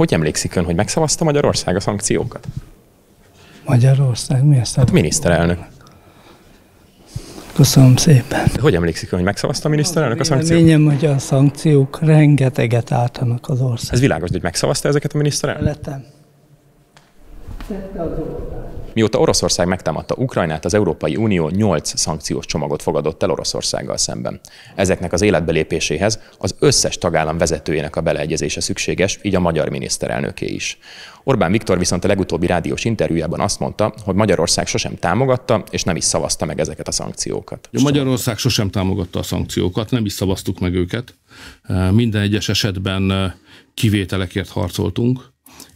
Hogy emlékszik ön, hogy megszavazta Magyarország a szankciókat? Magyarország? Mi ezt? Hát miniszterelnök. Köszönöm szépen. Hogy emlékszik ön, hogy megszavazta a miniszterelnök a szankciókat? Véleményem, hogy a szankciók rengeteget ártanak az ország. Ez világos, hogy megszavazta ezeket a miniszterelnök? Lettem. Mióta Oroszország megtámadta Ukrajnát, az Európai Unió 8 szankciós csomagot fogadott el Oroszországgal szemben. Ezeknek az életbelépéséhez az összes tagállam vezetőjének a beleegyezése szükséges, így a magyar miniszterelnöké is. Orbán Viktor viszont a legutóbbi rádiós interjújában azt mondta, hogy Magyarország sosem támogatta, és nem is szavazta meg ezeket a szankciókat. Magyarország sosem támogatta a szankciókat, nem is szavaztuk meg őket. Minden egyes esetben kivételekért harcoltunk,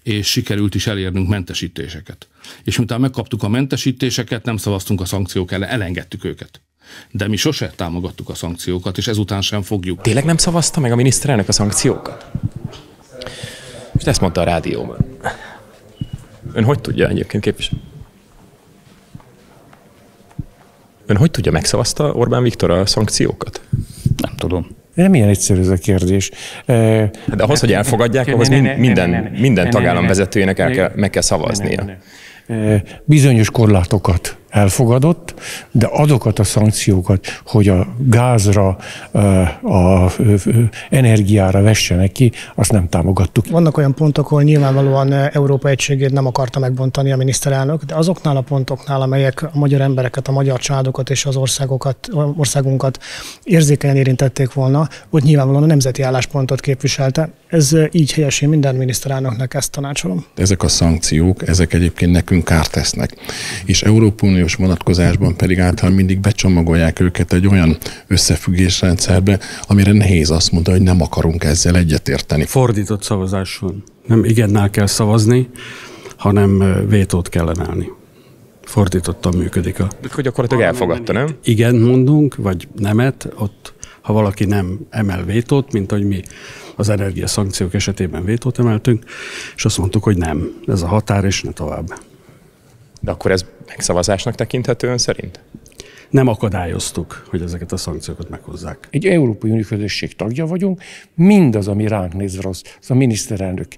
és sikerült is elérnünk mentesítéseket. És miután megkaptuk a mentesítéseket, nem szavaztunk a szankciók ellen, elengedtük őket. De mi sose támogattuk a szankciókat, és ezután sem fogjuk. Tényleg nem szavazta meg a miniszterelnök a szankciókat? Most ezt mondta a rádióban. Ön hogy tudja egyébként képviselni? Ön hogy tudja, megszavazta Orbán Viktor a szankciókat? Nem tudom. Nem ilyen egyszerű ez a kérdés. De ahhoz, hogy elfogadják, ahhoz minden tagállam vezetőjének meg kell szavaznia. Bizonyos korlátokat elfogadott, de azokat a szankciókat, hogy a gázra, a energiára vessenek ki, azt nem támogattuk. Vannak olyan pontok, ahol nyilvánvalóan Európa egységét nem akarta megbontani a miniszterelnök, de azoknál a pontoknál, amelyek a magyar embereket, a magyar családokat és az országunkat érzékenyen érintették volna, ott nyilvánvalóan a nemzeti álláspontot képviselte. Ez így helyes, én minden miniszterelnöknek ezt tanácsolom. Ezek a szankciók, ezek egyébként nekünk kárt tesznek. És Európai Uniós vonatkozásban pedig általában mindig becsomagolják őket egy olyan összefüggésrendszerbe, amire nehéz azt mondani, hogy nem akarunk ezzel egyetérteni. Fordított szavazás van. Nem igennel kell szavazni, hanem vétót kell emelni. Fordítottan működik a... Hogy gyakorlatilag elfogadta, nem? Igen mondunk, vagy nemet, ott ha valaki nem emel vétót, mint ahogy mi az energiaszankciók esetében vétót emeltünk, és azt mondtuk, hogy nem. Ez a határ, és ne tovább. De akkor ez megszavazásnak tekinthető ön szerint? Nem akadályoztuk, hogy ezeket a szankciókat meghozzák. Egy Európai Unió közösség tagja vagyunk, mindaz, ami ránk néz rossz, az a miniszterelnök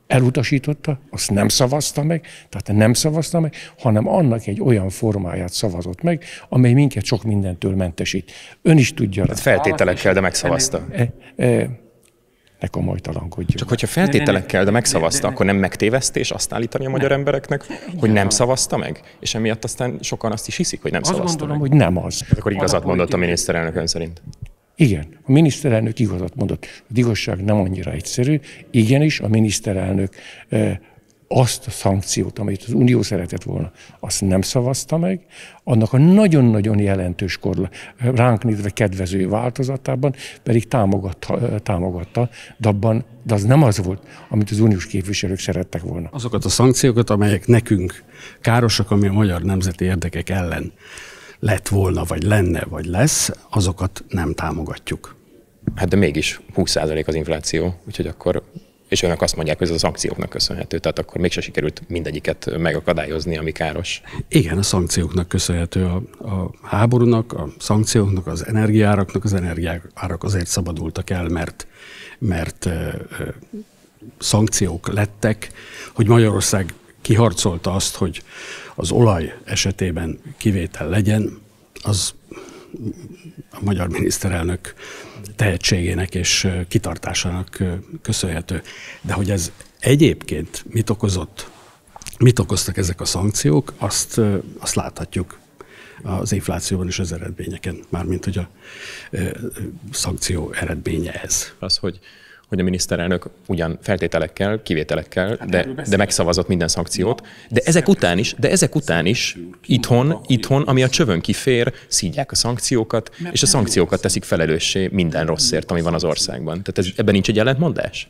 elutasította, azt nem szavazta meg, tehát nem szavazta meg, hanem annak egy olyan formáját szavazott meg, amely minket sok mindentől mentesít. Ön is tudja. Hát feltételekkel, de megszavazta. Ne komolytalankodjunk. Csak hogyha feltételekkel, de megszavazta, akkor nem megtévesztés azt állítani a magyar embereknek, hogy nem szavazta meg? És emiatt aztán sokan azt is hiszik, hogy nem szavazta meg. Azt gondolom, hogy nem az. Hát akkor igazat mondott a miniszterelnök ön szerint. Igen, a miniszterelnök igazat mondott. Az igazság nem annyira egyszerű. Igenis, a miniszterelnök azt a szankciót, amit az Unió szeretett volna, azt nem szavazta meg, annak a nagyon-nagyon jelentős ránk nézve kedvező változatában pedig támogatta, de az nem az volt, amit az uniós képviselők szerettek volna. Azokat a szankciókat, amelyek nekünk károsak, ami a magyar nemzeti érdekek ellen lett volna, vagy lenne, vagy lesz, azokat nem támogatjuk. Hát de mégis 20% az infláció, úgyhogy akkor... És önök azt mondják, hogy ez a szankcióknak köszönhető, tehát akkor mégse sikerült mindegyiket megakadályozni, ami káros. Igen, a szankcióknak köszönhető a háborúnak, a szankcióknak, az energiáraknak. Az energiárak azért szabadultak el, mert szankciók lettek, hogy Magyarország kiharcolta azt, hogy az olaj esetében kivétel legyen, az a magyar miniszterelnök tehetségének és kitartásának köszönhető. De hogy ez egyébként mit okoztak ezek a szankciók, azt láthatjuk az inflációban és az eredményeken, mármint hogy a szankció eredménye ez. Az, hogy a miniszterelnök ugyan feltételekkel, kivételekkel, de megszavazott minden szankciót, de ezek után is itthon, ami a csövön kifér, szídják a szankciókat, és a szankciókat teszik felelőssé minden rosszért, ami van az országban. Tehát ebben nincs egy ellentmondás?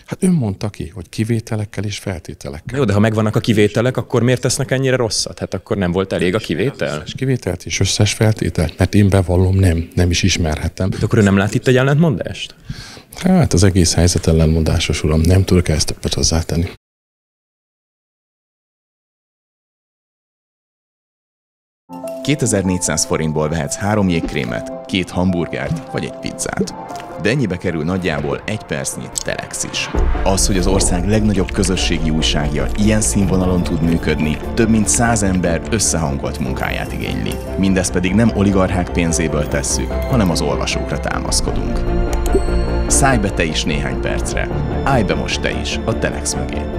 Hát ön mondta ki, hogy kivételekkel és feltételekkel. Jó, de ha megvannak a kivételek, akkor miért tesznek ennyire rosszat? Hát akkor nem volt elég a kivétel? Összes kivételt és összes feltételt, mert én bevallom, nem is ismerhetem. De akkor ő nem lát itt egy ellentmondást? Hát az egész helyzet ellenmondásos, uram, nem tudok ezt többet hozzátenni. 2400 forintból vehetsz 3 jégkrémet, 2 hamburgert vagy egy pizzát. de ennyibe kerül nagyjából 1 percnyi Telex is. Az, hogy az ország legnagyobb közösségi újságja ilyen színvonalon tud működni, több mint 100 ember összehangolt munkáját igényli. Mindezt pedig nem oligarchák pénzéből tesszük, hanem az olvasókra támaszkodunk. Szállj be te is néhány percre, állj be most te is a Telex mögé.